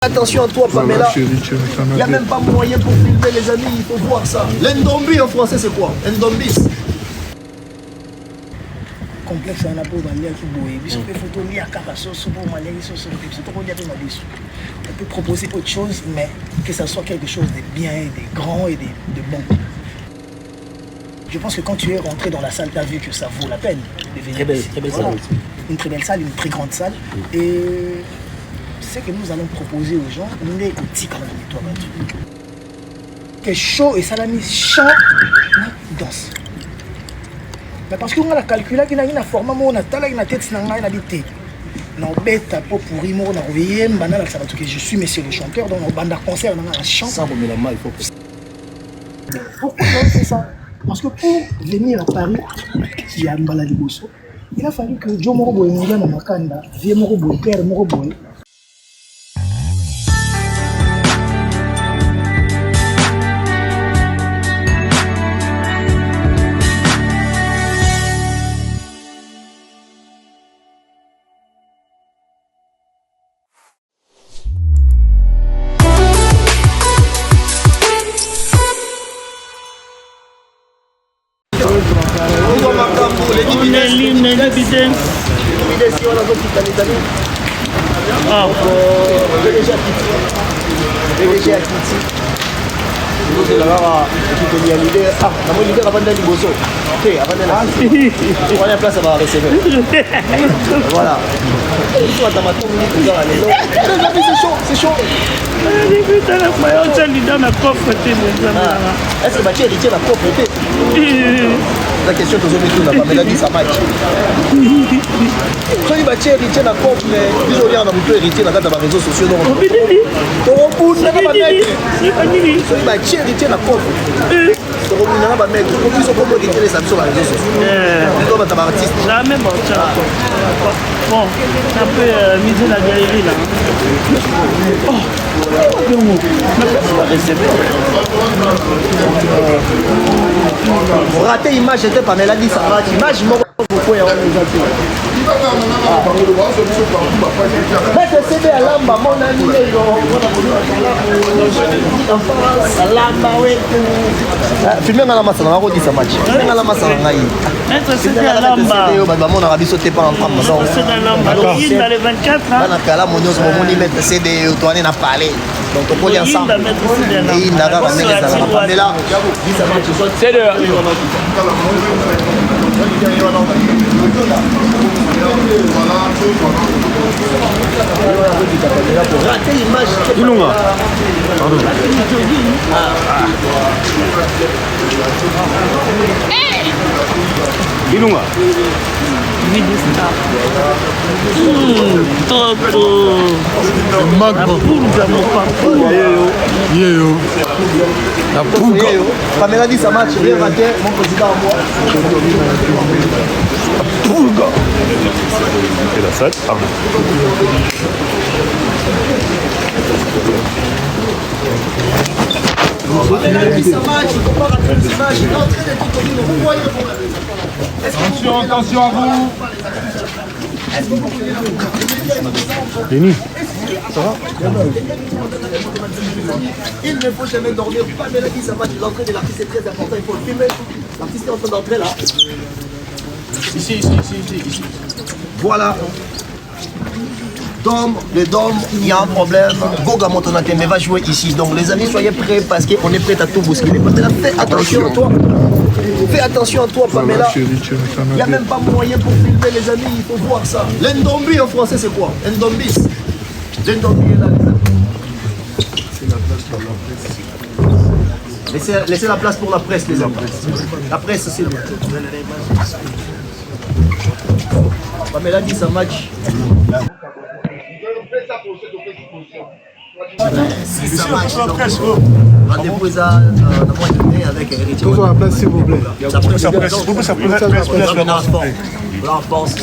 Attention à toi, Pamela. Il n'y a même pas moyen pour filmer, les amis. Il faut voir ça. L'endombi en français, c'est quoi? Endombis. Complexe à la peau, on peut proposer autre chose, mais que ça soit quelque chose de bien, de grand et de bon. Je pense que quand tu es rentré dans la salle, tu as vu que ça vaut la peine de venir. Très belle salle. Une très belle salle, une très grande salle. Et ce que nous allons proposer aux gens, nous sommes au petit grand toi, que chaud et salami chant, danse. Mais parce qu'on a calculé qu'il y a une forme, on a une tête, on a une tête. Non, bête, pour pourrir, on a oublié, je suis monsieur le chanteur, donc on a un concert, on a un chant. Ça, il faut. Pourquoi on fait ça? Parce que pour venir à Paris, il y a un balade bosso. Il a fallu que Joe Morobo et Mouya Namakanda, Vieux Morobo et Père Morobo. Voilà. C'est chaud. Est-ce que Mathieu héritier la propreté? La question que je me tourne, la Pamela dit ça match. Soyez Mathieu héritier la propre, mais ils ont rien dans le héritier dans les réseaux sociaux. Soyez Mathieu héritier la propre. Jamais bon, un peu miser la galerie là. Raté image, c'était Pamela dit ça match. Image, pourquoi il y a un CD à l'amba, mon ami, filmez la masse, on a dit ça match. Filmez la masse, on a dit. Maître CD à l'amba. On a sauté par en train de CD à l'amba. Dans les 24 ans. On a calé mon os, mon maître CD, on a parlé. Donc on peut dire ensemble. Et il n'a pas ramené les alamans. Mais là, c'est le. Rater l'image. Ilunga. Ilunga. Toto. La pulga. Pamela dit ça match, rien raté, mon président à moi. Pulga. Et la salle, pardon. Pamela dit ça match, il ne faut pas rater ce match. L'entrée des Ticomines, vous voyez pour la maison. Attention à vous. Denis, ça va? Il ne faut jamais dormir. Pamela dit ça match, l'entrée de l'artiste est très important, il faut le filmer. L'artiste est en train d'entrer là. Ici. Voilà. Le Dôme, il y a un problème. Goga Montonakeme va jouer ici. Donc les amis, soyez prêts parce qu'on est prêts à tout bousculer. Pamela, fais attention à toi. Fais attention à toi, Pamela. Il n'y a même pas moyen pour filmer, les amis. Il faut voir ça. L'endombi en français, c'est quoi? Endombis. L'endombi est là, les amis. Laissez la place pour la presse, les amis. La presse, c'est le. Pamela dit ça match. Rendez-vous avec héritier. Toujours la place, s'il vous plaît. S'il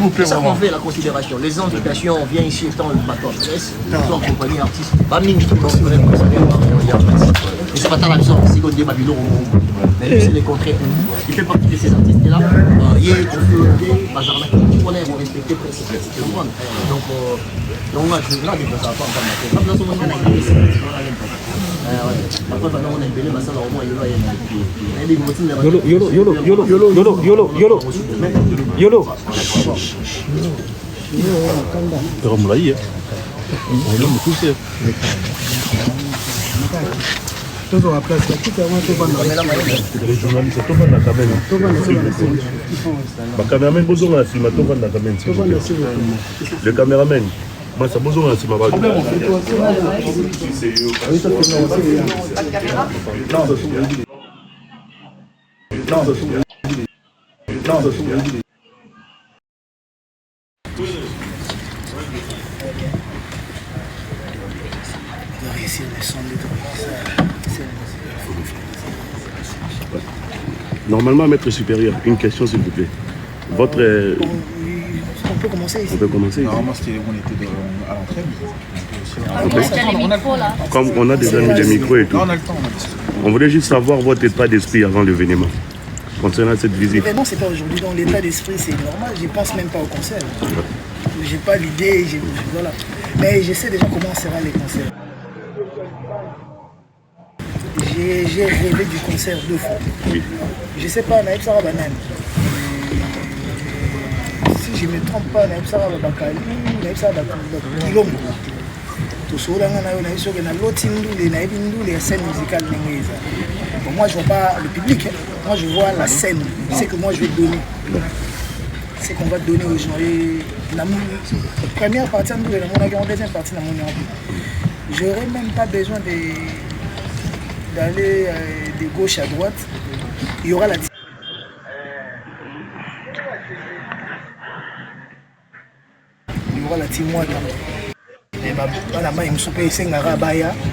vous plaît, ça qu'on fait la considération. Les invitations, on vient ici étant le bateau de presse, tout en compagnie artiste. Et c'est pas tant la mission, c'est qu'on dit Babylone au monde. Mais lui, c'est le contraire. Il fait partie de ces artistes-là. Il est confronté, Bazarna, qui connaît, vont respecter presque tout le monde. Donc, moi, je suis là, mais ça va pas en faire. Comme là, ce moment, on a été ici. Après, on a impélé, ça va au moins, Yolo. Ramulaï. On l'a poussé. Toujours à place, Les journalistes, tout le monde a quand même. Le caméraman, besoin de la tout le monde a quand même. Le caméraman. Moi, ça besoin de Normalement, maître supérieur, une question s'il vous plaît. Votre... On peut commencer ici. On peut commencer. Normalement, c'était on était à l'entraîne. Comme on a déjà mis des micros et tout. On a le temps, on a le temps. On voulait juste savoir votre état d'esprit avant l'événement. Concernant cette visite. L'événement, c'est pas aujourd'hui. Dans l'état d'esprit, c'est normal. Je pense même pas au concert. J'ai pas l'idée. Voilà. Mais je sais déjà comment sera les concerts. J'ai rêvé du concert 2 fois. Oui. Je sais pas, Naïb Sarah Banane. Si je ne me trompe pas, Naïb Sarah Bakali, Naïb Sarah Kilombo. Tout ça, on a l'autre les scènes musicales. Bon, moi, je ne vois pas le public. Hein. Moi, je vois la scène. C'est que moi, je vais donner. C'est qu'on va donner aux gens. Et la première partie, la deuxième partie, je n'aurais même pas besoin d'aller de gauche à droite. Il y aura la team Wada. Et la main, je suis ici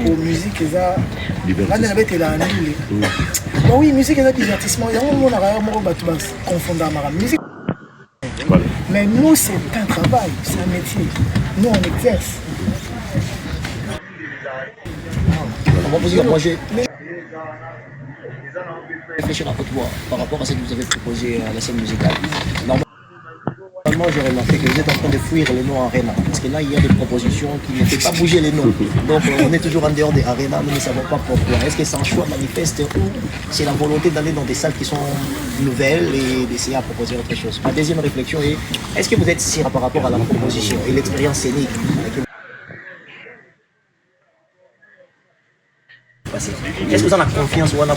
pour musique, oui, musique et divertissement. Il y a un monde qui confondre la musique. Mais nous, c'est un travail, c'est un métier. Nous, on exerce. On va vous dire, moi j'ai réfléchi à votre voix par rapport à ce que vous avez proposé à la scène musicale. Normalement, j'ai remarqué que vous êtes en train de fuir les noms Arena. Parce que là, il y a des propositions qui ne font pas bouger les noms. Donc, on est toujours en dehors des Arena, nous ne savons pas pourquoi. Est-ce que c'est un choix manifeste ou c'est la volonté d'aller dans des salles qui sont nouvelles et d'essayer à proposer autre chose? Ma deuxième réflexion est, est-ce que vous êtes sûr par rapport à la proposition et l'expérience scénique? Est-ce que vous en avez confiance ou on a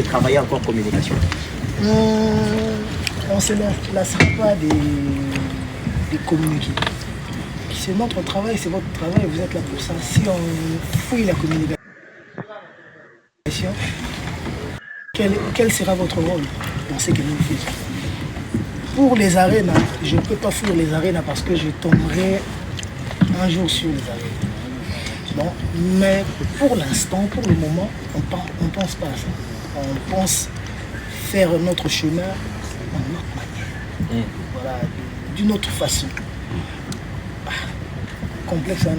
travailler encore en communication? On ne se lassera pas de communiquer. C'est notre travail, c'est votre travail, vous êtes là pour ça. Si on fouille la communication, quel sera votre rôle dans ce que nous faisons? Pour les arènes, je ne peux pas fuir les arènes parce que je tomberai un jour sur les arènes. Bon, mais pour l'instant, pour le moment, on ne pense pas à ça. On pense faire notre chemin en autre manière. Voilà, d'une autre façon. Complexe à on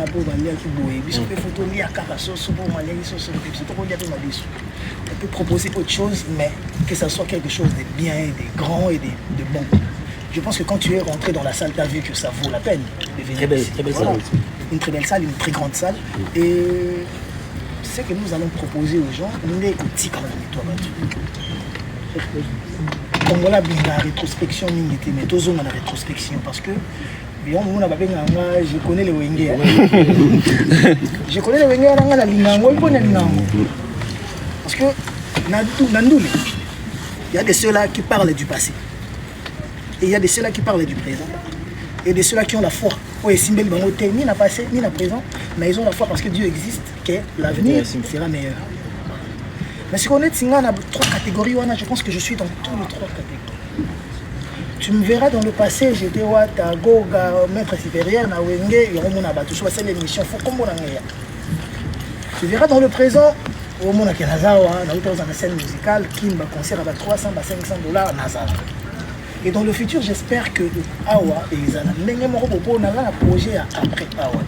peut proposer autre chose, mais que ça soit quelque chose de bien, de grand et de bon. Je pense que quand tu es rentré dans la salle, tu as vu que ça vaut la peine de venir. Très belle salle. Une très belle salle, une très grande salle. Et ce que nous allons proposer aux gens, nous est petit quand même, toi, comme voilà, la rétrospection, mais tous on a la rétrospection parce que je connais les Wenge. Je connais les Wenge, parce que il y a de ceux-là qui parlent du passé. Et il y a de ceux-là qui parlent du présent. Et de ceux-là qui ont la foi. Oui, ni la passé, ni la présent, mais ils ont la foi parce que Dieu existe, que l'avenir sera meilleur. Mais si on est dans 3 catégories, je pense que je suis dans tous les 3 catégories. Tu me verras dans le passé, j'étais à Goga, maître supérieur, na Wenge, et on a battu sur l'émission, faut comme on a. Tu verras dans le présent, au monde qui est Nazawa, dans la scène musicale, qui m'a concert à 300 à 500 $, Nazawa. Et dans le futur, j'espère que Awa et Izana, on a un projet après Awa.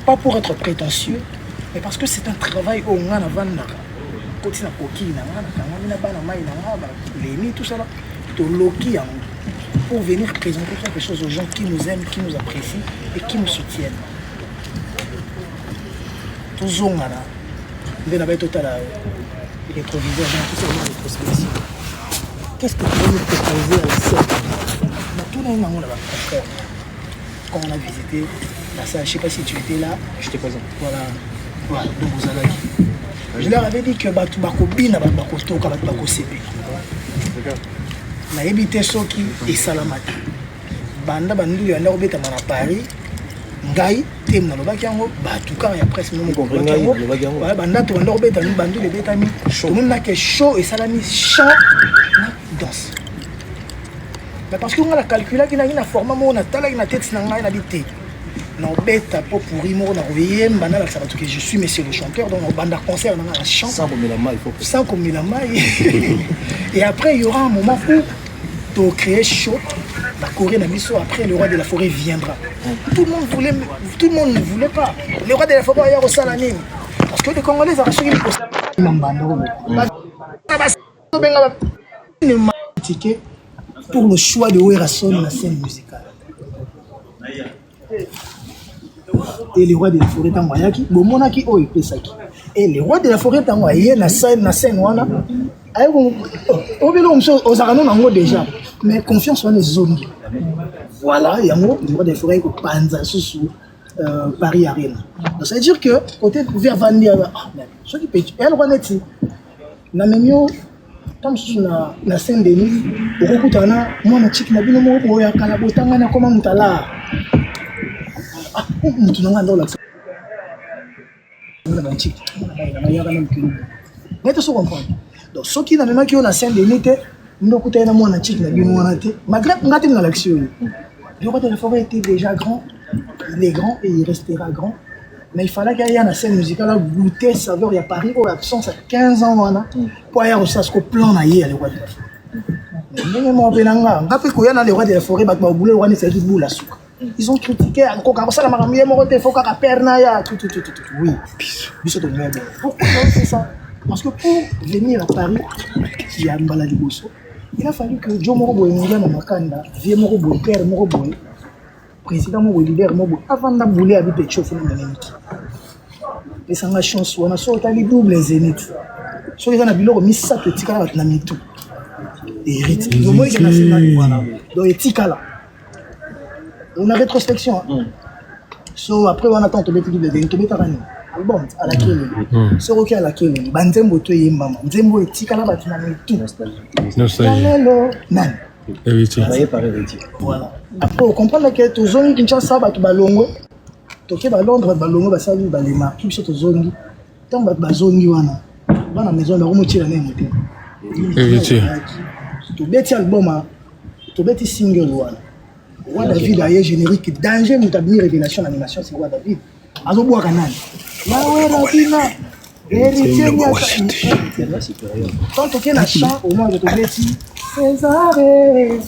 pas pour être prétentieux, mais parce que c'est un travail où on a la vandaka. Quand on a coquille, tout ça là, pour venir présenter quelque chose aux gens qui nous aiment, qui nous apprécient et qui nous soutiennent. Tout ça là, il y a total rétroviseur, tout ça là, rétrospection. Qu'est-ce que tu veux nous proposer à la scène? Tout le monde a la quand on a visité la salle, je ne sais pas si tu étais là. Je t'ai présent. Voilà, donc vous allez. Je leur avais dit que Batu Bakobina, Batu Toka, Batu Bakosepe. Na ebité soki et salamati. Banda bandu ya lobeta na Paris. Ngai tem na lobaki yango Batu ka ya presse mo ko yango. Voilà banda to lobeta ni bandu le betami. Tout le monde a que chaud et salami chant na danse. Mais parce qu'on a calculé qu'il y a un format où on a talé na tête na ngai na bité. Non bête pour pourri moi on a oublié banda la ça que je suis monsieur le chanteur donc on banda concert dans la chant sans comme la maille, il faut sans comme la maille. Et après il y aura un moment où tu créer chaud la Corée n'a mis après le roi de la forêt viendra. Tout le monde ne voulait pas le roi de la forêt il y a au Salamine parce que les Congolais ont reçu une ticket pour le choix de Werason dans la scène musicale. Et le roi de la forêt Tangoyaki, Bomonaki o Ipesaki. Et le roi de la forêt Tangoyaki na scène wana. Au vélo aux Aranon en déjà. Mais confiance en les zones. Voilà, il y a le roi de la forêt au Panza sous Paris Arena. Donc ça veut dire que côté vers Vandia, ce qui peut être le roi Neti. Na menyo tam sous na scène de nuit, au Rokutana, moi na chic na bino mo boya kala botanga na koma mutala. Tu n'as pas de l'argent. Mais tu comprends. Donc, ceux qui n'ont pas de scène de nuit, nous avons un mois malgré que nous avons l'action. Le roi de la forêt était déjà grand. Il est grand et il restera grand. Mais il fallait qu'il y ait une scène musicale goûter saveur. Il y a Paris où l'absence à 15 ans. Pour aller au sas, au plan, il y a le roi de la forêt. Mais moi, le roi de la forêt, le roi de la forêt, ils ont critiqué encore comme ça la maramie morote faut qu'à perna tout oui pourquoi on fait ça parce que pour venir à Paris il y a Mbalali Bosso il a fallu que Joe Morobo Ngola na Makanda vie Morobo père Morobo président Morobo leader Morobo avant d'abouler habiter chauffer na Neniki et ça ma chance on a sorti les doubles zénith so les na biloko misa petika na mitu hérite donc moi il y a na donc etikala. On a rétrospection. So après on attend de mettre de album à la clé. So OK à la clé. Banzembo to yembama. Nzembo etikala batina tout. Nostalgie. Nan. Voilà. Après on comprend que to zone Kinshasa ba to balongo. To ke ba Londres balongo ba sali ba les marques biso to zone. Tant ba zone wana. Bana maison ba romotira na moté. To beti album to beti single wana. Roi David a générique danger mutabni révélation l'animation c'est Roi David azoboa kanani la wera kina héritier nya tant que na chant au moins de tobeti César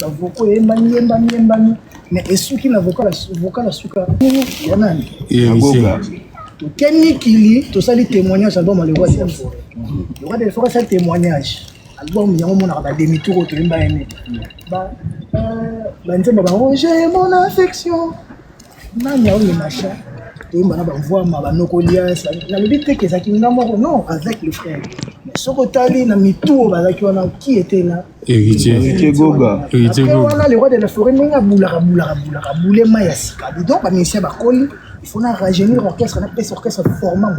ça voko embanyemba mais esuki na vocal suka yanani agoga to kenni kili to sali témoignage album le roi de la forêt le roi de la forêt c'est témoignage album yango mona ba demi tour to lemba ene ba Banzemba ba Roger mon affection nani au machin to mbana ba voix ma ba nokolia ça na le but que ça qui ngamo non avec le frère mais sokotali na mitou ba zaki wana qui était là héritier Goga voilà le roi de la forêt ninga boulaka boulema ya sika donc ba monsieur ba koli il faut na rajeunir orchestre na pèse orchestre format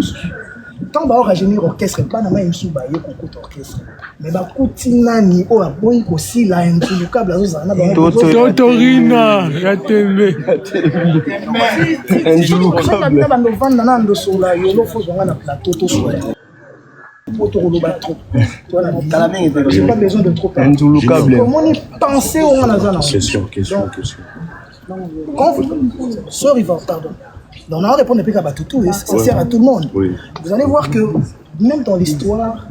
tant ba rajeunir orchestre pas na même sous ba yo concours orchestre mais ba kutinani o aboyi ko sila le câble azo na ba Totorina ya tembe enjulu câble na bando vanda na ndo sola yo lo fo zonga na plateau to sola pour le battre voilà j'ai pas besoin de trop enjulu câble comment ni penser on a na question sorry pardon. Donc, on répond depuis qu'à Batutu, ça sert à tout le monde. Oui. Vous allez voir que même dans l'histoire,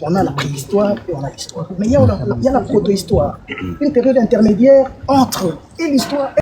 on a la préhistoire et on a l'histoire. Mais il y a la proto-histoire, une période intermédiaire entre l'histoire et